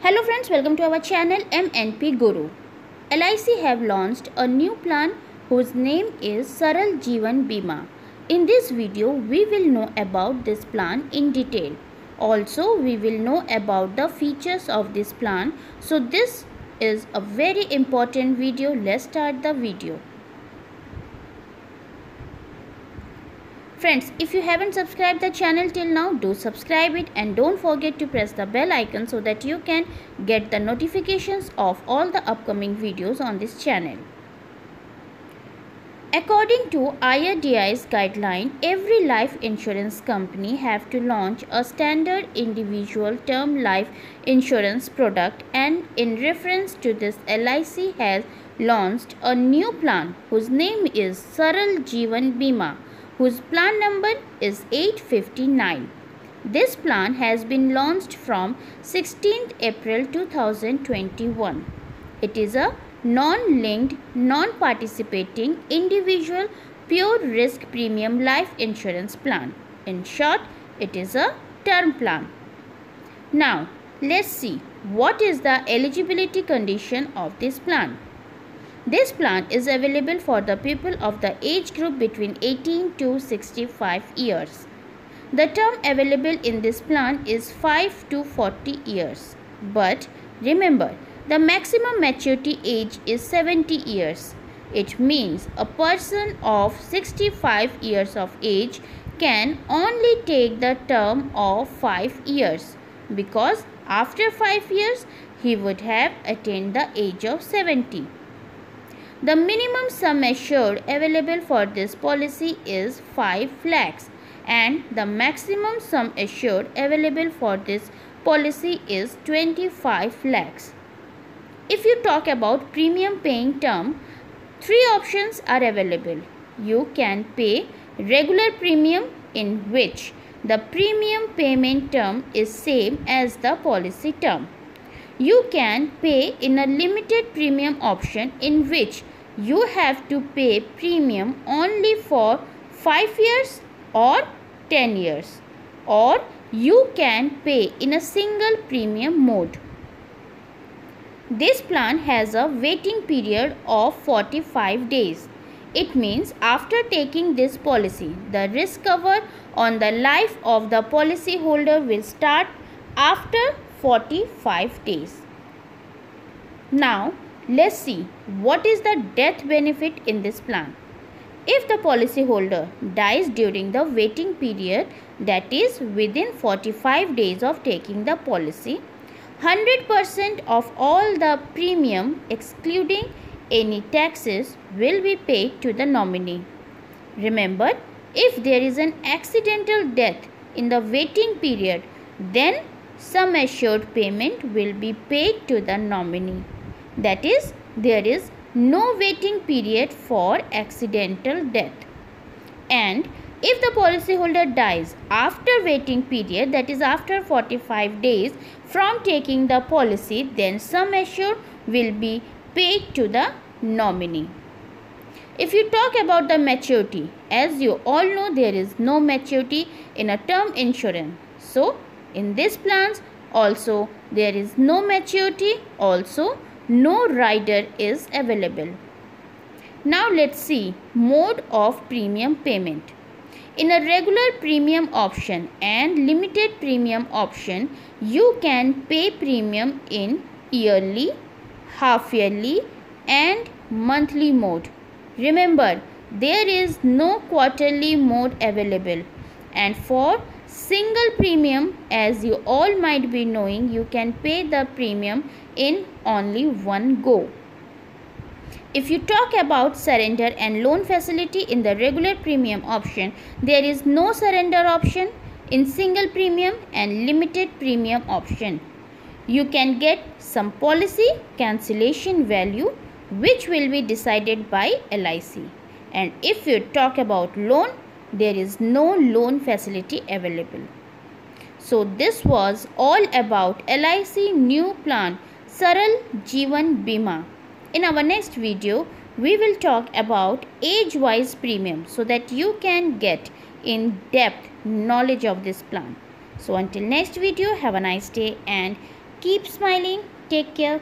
Hello friends, welcome to our channel MNP Guru. LIC have launched a new plan whose name is Saral Jeevan Bima. In this video, we will know about this plan in detail. Also, we will know about the features of this plan. So this is a very important video. Let's start the video. Friends, if you haven't subscribed the channel till now, do subscribe it and don't forget to press the bell icon so that you can get the notifications of all the upcoming videos on this channel. According to IRDAI's guideline, every life insurance company have to launch a standard individual term life insurance product, and in reference to this, LIC has launched a new plan whose name is Saral Jeevan Bima, whose plan number is 859. This plan has been launched from 16th April 2021. It is a non-linked, non-participating, individual, pure risk premium life insurance plan. In short, it is a term plan. Now, let's see what is the eligibility condition of this plan. This plan is available for the people of the age group between 18 to 65 years. The term available in this plan is 5 to 40 years. But remember, the maximum maturity age is 70 years. It means a person of 65 years of age can only take the term of 5 years, because after 5 years he would have attained the age of 70. The minimum sum assured available for this policy is 5 lakhs and the maximum sum assured available for this policy is 25 lakhs. If you talk about premium paying term, 3 options are available. You can pay regular premium, in which the premium payment term is same as the policy term. You can pay in a limited premium option, in which you have to pay premium only for 5 years or 10 years. Or you can pay in a single premium mode. This plan has a waiting period of 45 days. It means after taking this policy, the risk cover on the life of the policyholder will start after 45 days. Now, let's see what is the death benefit in this plan. If the policyholder dies during the waiting period, that is within 45 days of taking the policy, 100% of all the premium, excluding any taxes, will be paid to the nominee. Remember, if there is an accidental death in the waiting period, then sum assured payment will be paid to the nominee. That is, there is no waiting period for accidental death. And if the policyholder dies after waiting period, that is after 45 days from taking the policy, then sum assured will be paid to the nominee. If you talk about the maturity, as you all know, there is no maturity in a term insurance. So, in this plans also there is no maturity, also no rider is available. Now let's see mode of premium payment. In a regular premium option and limited premium option, you can pay premium in yearly, half yearly and monthly mode. Remember, there is no quarterly mode available. And for single premium, as you all might be knowing, you can pay the premium in only one go. If you talk about surrender and loan facility in the regular premium option, there is no surrender option in single premium and limited premium option. You can get some policy cancellation value, which will be decided by LIC. And if you talk about loan, there is no loan facility available. So this was all about LIC new plan Saral Jeevan Bima. In our next video, we will talk about age-wise premium, so that you can get in-depth knowledge of this plan. So until next video, have a nice day and Keep smiling. Take care.